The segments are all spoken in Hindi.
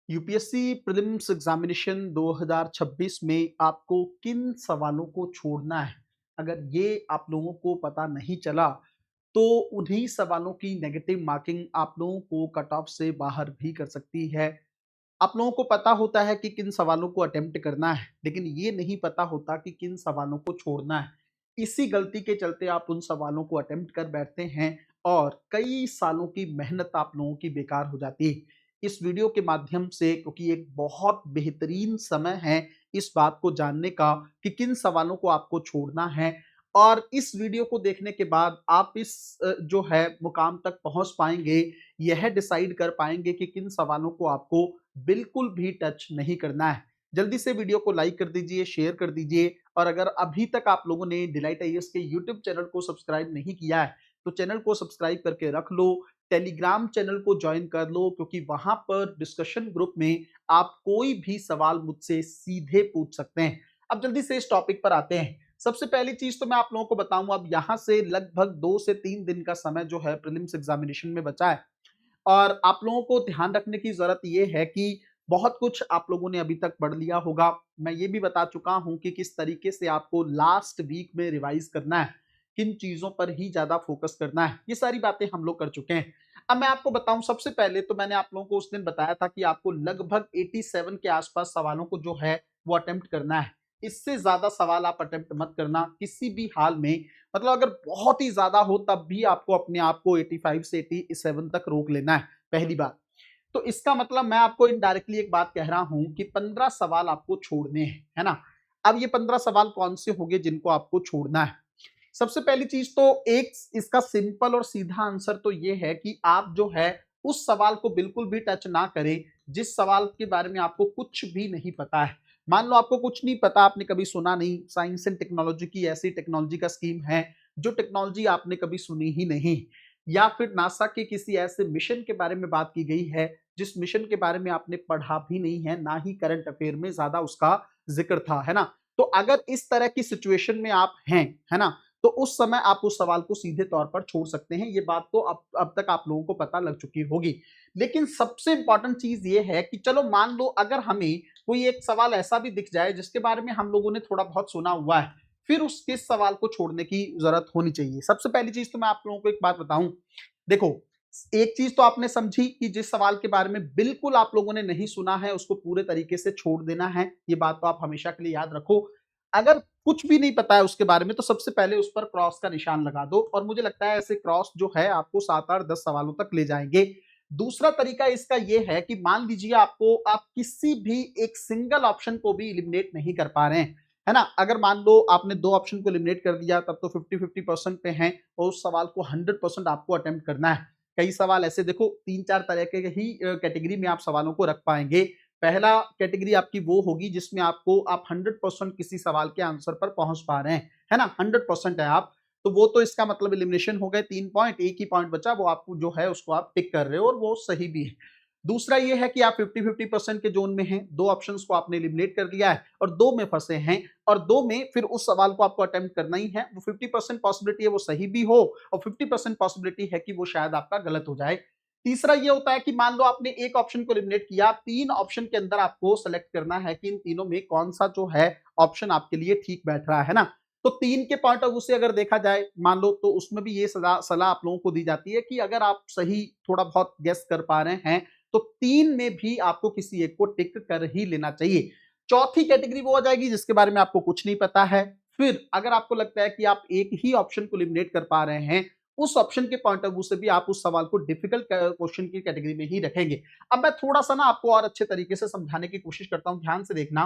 यूपीएससी प्रीलिम्स एग्जामिनेशन 2026 में आपको किन सवालों को छोड़ना है? अगर ये आप लोगों को पता नहीं चला, तो उन्हीं सवालों की नेगेटिव मार्किंग आप लोगों को कट ऑफ से बाहर भी कर सकती है। आप लोगों को पता होता है कि किन सवालों को अटेम्प्ट करना है, लेकिन ये नहीं पता होता कि किन सवालों को छोड़ना है। इसी गलती के चलते आप उन सवालों को अटेम्प्ट कर बैठते हैं और कई सालों की मेहनत आप लोगों की बेकार हो जाती है। इस वीडियो के माध्यम से, क्योंकि एक बहुत बेहतरीन समय है इस बात को जानने का कि किन सवालों को आपको छोड़ना है, और इस वीडियो को देखने के बाद आप इस जो है मुकाम तक पहुंच पाएंगे, यह डिसाइड कर पाएंगे कि किन सवालों को आपको बिल्कुल भी टच नहीं करना है। जल्दी से वीडियो को लाइक कर दीजिए, शेयर कर दीजिए, और अगर अभी तक आप लोगों ने डिलाइट आईएएस के यूट्यूब चैनल को सब्सक्राइब नहीं किया है, तो चैनल को सब्सक्राइब करके रख लो। टेलीग्राम चैनल को ज्वाइन कर लो, क्योंकि वहां पर डिस्कशन ग्रुप में आप कोई भी सवाल मुझसे सीधे पूछ सकते हैं। अब जल्दी से इस टॉपिक पर आते हैं। सबसे पहली चीज तो मैं आप लोगों को बताऊं, अब यहां से लगभग 2 से 3 दिन का समय जो है प्रीलिम्स एग्जामिनेशन में बचा है, और आप लोगों को ध्यान रखने की ज़रूरत ये है कि बहुत कुछ आप लोगों ने अभी तक पढ़ लिया होगा। मैं ये भी बता चुका हूँ कि किस तरीके से आपको लास्ट वीक में रिवाइज़ करना है, किन चीज़ों पर ही ज़्यादा फ़ोकस करना है, ये सारी बातें हम लोग कर चुके हैं। अब मैं आपको बताऊँ, सबसे पहले तो मैंने आप लोगों को उस दिन बताया था कि आपको लगभग 87 के आस-पास सवालों को जो है वो अटेम्प्ट करना है। इससे ज़्यादा सवाल आप अटेम्प्ट मत करना किसी भी हाल में। मतलब अगर बहुत ही ज़्यादा हो तब भी आपको अपने आप को 85 से 87 तक रोक लेना है, पहली बात। तो इसका मतलब मैं आपको इनडायरेक्टली एक बात कह रहा हूं कि 15 सवाल आपको छोड़ने हैं, है ना? अब ये 15 सवाल कौन से होंगे जिनको आपको छोड़ना है? सबसे पहली चीज तो एक इसका सिंपल और सीधा आंसर तो ये है कि आप जो है उस सवाल को बिल्कुल भी टच ना करें जिस सवाल के बारे में आपको कुछ भी नहीं पता है। मान लो आपको कुछ नहीं पता, आपने कभी सुना नहीं, साइंस एंड टेक्नोलॉजी की ऐसी टेक्नोलॉजी का स्कीम है जो टेक्नोलॉजी आपने कभी सुनी ही नहीं, या फिर नासा के किसी ऐसे मिशन के बारे में बात की गई है जिस मिशन के बारे में आपने पढ़ा भी नहीं है, ना ही करंट अफेयर में ज्यादा उसका जिक्र था, है ना? तो अगर इस तरह की सिचुएशन में आप हैं, है ना, तो उस समय आप उस सवाल को सीधे तौर पर छोड़ सकते हैं। ये बात तो अब तक आप लोगों को पता लग चुकी होगी। लेकिन सबसे इंपॉर्टेंट चीज ये है कि चलो मान लो अगर हमें कोई एक सवाल ऐसा भी दिख जाए जिसके बारे में हम लोगों ने थोड़ा बहुत सुना हुआ है, फिर उसके सवाल को छोड़ने की जरूरत होनी चाहिए। सबसे पहली चीज तो मैं आप लोगों को एक बात बताऊं, देखो, एक चीज तो आपने समझी कि जिस सवाल के बारे में बिल्कुल आप लोगों ने नहीं सुना है उसको पूरे तरीके से छोड़ देना है। ये बात तो आप हमेशा के लिए याद रखो। अगर कुछ भी नहीं पता है उसके बारे में तो सबसे पहले उस पर क्रॉस का निशान लगा दो, और मुझे लगता है ऐसे क्रॉस जो है आपको 7 8 10 सवालों तक ले जाएंगे। दूसरा तरीका इसका ये है कि मान लीजिए आपको आप किसी भी एक सिंगल ऑप्शन को भी एलिमिनेट नहीं कर पा रहे हैं, है ना? अगर मान लो आपने 2 ऑप्शन को एलिमिनेट कर दिया तब तो 50-50% पे हैं, और उस सवाल को 100% आपको अटेम्प्ट करना है। कई सवाल ऐसे, देखो, 3 4 तरह के ही कैटेगरी में आप सवालों को रख पाएंगे। पहला कैटेगरी आपकी वो होगी जिसमें आपको आप 100% किसी सवाल के आंसर पर पहुंच पा रहे हैं, है ना? 100% है आप, तो वो तो इसका मतलब एलिमिनेशन हो गए 3 पॉइंट, एक ही पॉइंट बचा, वो आपको जो है उसको आप टिक कर रहे हो और वो सही भी है। दूसरा ये है कि आप 50-50% के जोन में हैं, 2 ऑप्शंस को आपने एलिमिनेट कर दिया है और 2 में फंसे हैं, और 2 में फिर उस सवाल को आपको अटेम्प्ट करना ही है। वो 50% पॉसिबिलिटी है वो सही भी हो, और 50% पॉसिबिलिटी है कि वो शायद आपका गलत हो जाए। तीसरा ये होता है कि मान लो आपने एक ऑप्शन को एलिमिनेट किया, 3 ऑप्शन के अंदर आपको सेलेक्ट करना है कि इन तीनों में कौन सा जो है ऑप्शन आपके लिए ठीक बैठ रहा है ना? तो 3 के पॉइंट ऑफ व्यू से अगर देखा जाए, मान लो, तो उसमें भी ये सलाह सलाह आप लोगों को दी जाती है कि अगर आप सही थोड़ा बहुत गेस कर पा रहे हैं, तो 3 में भी आपको किसी एक को टिक कर ही लेना चाहिए। चौथी कैटेगरी वो आ जाएगी जिसके बारे में आपको कुछ नहीं पता है। फिर अगर आपको लगता है कि आप एक ही ऑप्शन को एलिमिनेट कर पा रहे हैं, उस ऑप्शन के पॉइंट ऑफ व्यू से भी आप उस सवाल को डिफिकल्ट क्वेश्चन की कैटेगरी में ही रखेंगे। अब मैं थोड़ा-सा ना आपको और अच्छे तरीके से समझाने की कोशिश करता हूं, ध्यान से देखना।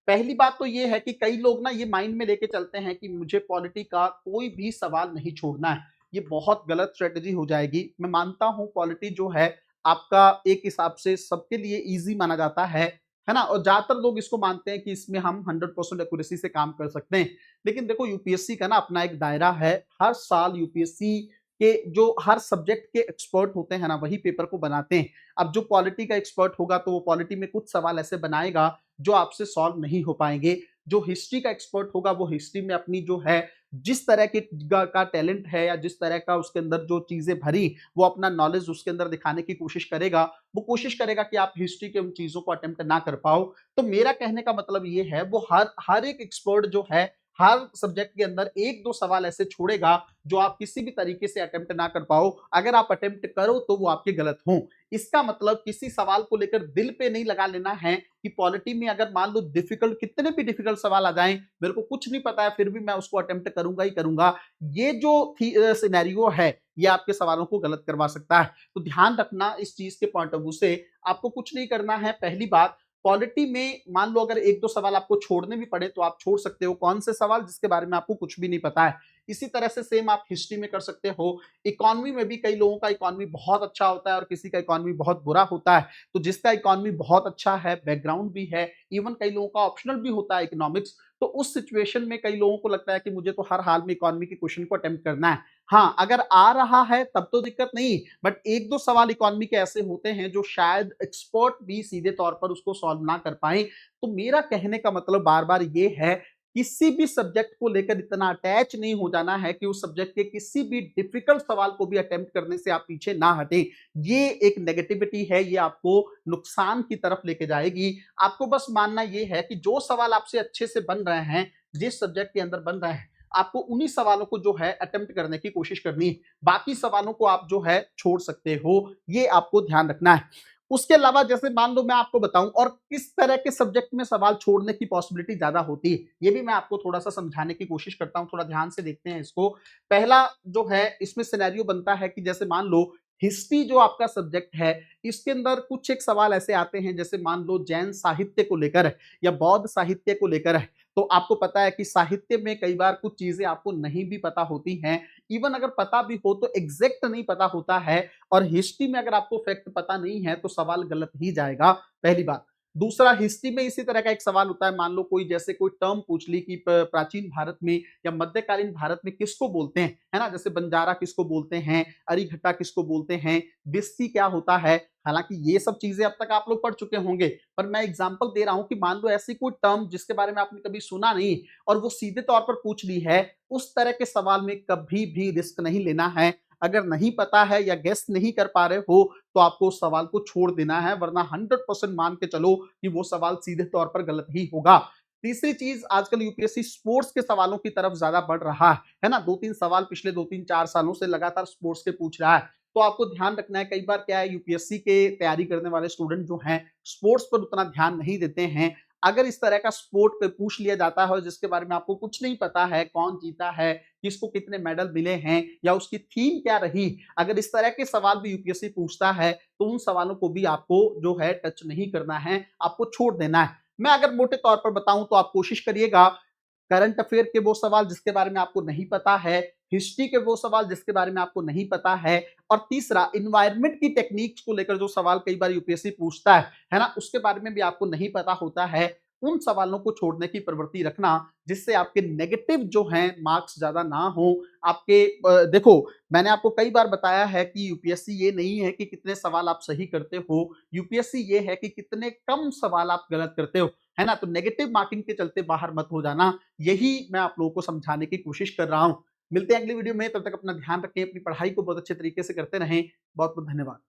पहली बात तो ये है कि कई लोग ना ये माइंड में लेके चलते हैं कि मुझे पॉलिटी का कोई भी सवाल नहीं छोड़ना है। ये बहुत गलत स्ट्रेटजी हो जाएगी। मैं मानता हूं पॉलिटी जो है आपका एक हिसाब से सबके लिए ईज़ी माना जाता है ना? और ज़्यादातर लोग इसको मानते हैं कि इसमें हम 100% एक्यूरेसी से काम कर सकते हैं। लेकिन देखो, यूपीएससी का ना अपना एक दायरा है। हर साल यूपीएससी के जो हर सब्जेक्ट के एक्सपर्ट होते हैं ना, वही पेपर को बनाते हैं। अब जो पॉलिटी का एक्सपर्ट होगा तो वो पॉलिटी में कुछ सवाल ऐसे बनाएगा जो आपसे सॉल्व नहीं हो पाएँगे। जो हिस्ट्री का एक्सपर्ट होगा वो हिस्ट्री में अपनी जो है जिस तरह के का टैलेंट है या जिस तरह का उसके अंदर जो चीजें भरी, वो अपना नॉलेज उसके अंदर दिखाने की कोशिश करेगा, वो कोशिश करेगा कि आप हिस्ट्री के उन चीजों को अटेम्प्ट ना कर पाओ। तो मेरा कहने का मतलब ये है, वो हर हर एक एक्सपर्ट जो है हर सब्जेक्ट के अंदर एक दो सवाल ऐसे छोड़ेगा जो आप किसी भी तरीके से अटेम्प्ट ना कर पाओ। अगर आप अटेम्प्ट करो तो वो आपके गलत हों। इसका मतलब किसी सवाल को लेकर दिल पे नहीं लगा लेना है कि पॉलिटी में अगर मान लो डिफिकल्ट, कितने भी डिफिकल्ट सवाल आ जाएं, मेरे को कुछ नहीं पता है फिर भी मैं उसको अटेम्प्ट करूंगा ही करूंगा। ये जो सिनेरियो है, ये आपके सवालों को गलत करवा सकता है। तो ध्यान रखना इस चीज के पॉइंट ऑफ व्यू से, आपको कुछ नहीं करना है। पहली बात, पॉलिटी में मान लो अगर एक दो सवाल आपको छोड़ने भी पड़े तो आप छोड़ सकते हो। कौन से सवाल? जिसके बारे में आपको कुछ भी नहीं पता है। इसी तरह से सेम आप हिस्ट्री में कर सकते हो। इकोनॉमी में भी कई लोगों का इकोनॉमी बहुत अच्छा होता है और किसी का इकोनॉमी बहुत बुरा होता है। तो जिसका इकोनॉमी बहुत अच्छा है, बैकग्राउंड भी है, इवन कई लोगों का ऑप्शनल भी होता है इकोनॉमिक्स, तो उस सिचुएशन में कई लोगों को लगता है कि मुझे तो हर हाल में इकोनॉमी के क्वेश्चन को अटेम्प्ट करना है। हाँ, अगर आ रहा है तब तो दिक्कत नहीं, बट एक दो सवाल इकोनॉमी के ऐसे होते हैं जो शायद एक्सपर्ट भी सीधे तौर पर उसको सॉल्व ना कर पाए। तो मेरा कहने का मतलब बार बार ये है, किसी भी सब्जेक्ट को लेकर इतना अटैच नहीं हो जाना है कि उस सब्जेक्ट के किसी भी डिफिकल्ट सवाल को भी अटेम्प्ट करने से आप पीछे ना हटें। ये एक नेगेटिविटी है, ये आपको नुकसान की तरफ लेके जाएगी। आपको बस मानना ये है कि जो सवाल आपसे अच्छे से बन रहे हैं, जिस सब्जेक्ट के अंदर बन रहे हैं, आपको उन्हीं सवालों को जो है अटेम्प्ट करने की कोशिश करनी है। बाकी सवालों को आप जो है छोड़ सकते हो, ये आपको ध्यान रखना है। उसके अलावा जैसे मान लो मैं आपको बताऊं और किस तरह के सब्जेक्ट में सवाल छोड़ने की पॉसिबिलिटी ज्यादा होती है, ये भी मैं आपको थोड़ा सा समझाने की कोशिश करता हूं। थोड़ा ध्यान से देखते हैं इसको। पहला जो है इसमें सिनेरियो बनता है कि जैसे मान लो हिस्ट्री जो आपका सब्जेक्ट है, इसके अंदर कुछ एक सवाल ऐसे आते हैं, जैसे मान लो जैन साहित्य को लेकर है या बौद्ध साहित्य को लेकर है। तो आपको पता है कि साहित्य में कई बार कुछ चीजें आपको नहीं भी पता होती हैं, इवन अगर पता भी हो तो एग्जैक्ट नहीं पता होता है। और हिस्ट्री में अगर आपको फैक्ट पता नहीं है तो सवाल गलत ही जाएगा, पहली बात। दूसरा, हिस्ट्री में इसी तरह का एक सवाल होता है, मान लो कोई जैसे कोई टर्म पूछ ली कि प्राचीन भारत में या मध्यकालीन भारत में किसको बोलते हैं, है ना? जैसे बंजारा किसको बोलते हैं, अरीघट्टा किसको बोलते हैं, बिस्सी क्या होता है। हालांकि ये सब चीजें अब तक आप लोग पढ़ चुके होंगे, पर मैं एग्जांपल दे रहा हूं कि मान लो ऐसी कोई टर्म जिसके बारे में आपने कभी सुना नहीं और वो सीधे तौर पर पूछ ली है, उस तरह के सवाल में कभी भी रिस्क नहीं लेना है। अगर नहीं पता है या गेस नहीं कर पा रहे हो तो आपको उस सवाल को छोड़ देना है, वरना 100% मान के चलो कि वो सवाल सीधे तौर पर गलत ही होगा। तीसरी चीज, आजकल यूपीएससी स्पोर्ट्स के सवालों की तरफ ज्यादा बढ़ रहा है ना? 2-3 सवाल पिछले 2-3 4 सालों से लगातार स्पोर्ट्स के पूछ रहा है। तो आपको ध्यान रखना है, कई बार क्या है, यूपीएससी के तैयारी करने वाले स्टूडेंट जो हैं स्पोर्ट्स पर उतना ध्यान नहीं देते हैं। अगर इस तरह का स्पोर्ट पे पूछ लिया जाता है और जिसके बारे में आपको कुछ नहीं पता है, कौन जीता है, किसको कितने मेडल मिले हैं या उसकी थीम क्या रही, अगर इस तरह के सवाल भी यूपीएससी पूछता है तो उन सवालों को भी आपको जो है टच नहीं करना है, आपको छोड़ देना है। मैं अगर मोटे तौर पर बताऊं तो आप कोशिश करिएगा, करंट अफेयर के वो सवाल जिसके बारे में आपको नहीं पता है, हिस्ट्री के वो सवाल जिसके बारे में आपको नहीं पता है, और तीसरा, एनवायरनमेंट की टेक्निक्स को लेकर जो सवाल कई बार यूपीएससी पूछता है ना? उसके बारे में भी आपको नहीं पता होता है। उन सवालों को छोड़ने की प्रवृत्ति रखना, जिससे आपके नेगेटिव जो हैं मार्क्स ज्यादा ना हो। आपके देखो, मैंने आपको कई बार बताया है कि यूपीएससी ये नहीं है कि कितने सवाल आप सही करते हो, यूपीएससी ये है कि कितने कम सवाल आप गलत करते हो, है ना? तो नेगेटिव मार्किंग के चलते बाहर मत हो जाना, यही मैं आप लोगों को समझाने की कोशिश कर रहा हूं। मिलते हैं अगली वीडियो में, तब तक अपना ध्यान रखें, अपनी पढ़ाई को बहुत अच्छे तरीके से करते रहें। बहुत बहुत धन्यवाद।